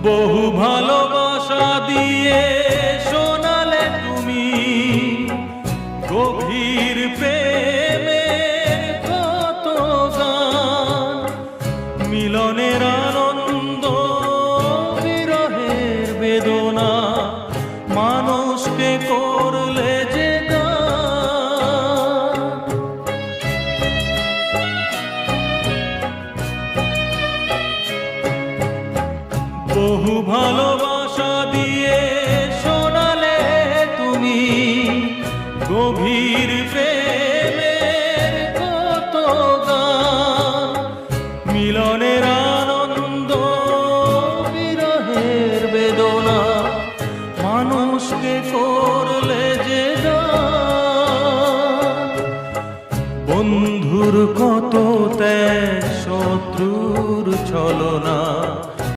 বহু ভালোবাসা দিয়ে শোনালে তুমি গভীর প্রেমের কত গান, মিলনের আনন্দ বিরহের বেদনা, মানুষকে করলে যে গান। বহু ভালোবাসা দিয়ে শোনালে তুমি গভীর প্রেমের কত গান, মিলনের আনন্দ বিরহের বেদনা, মানুষকে করলে যে গান। বন্ধুর কত ত্যাগ, শত্রুর ছলনা,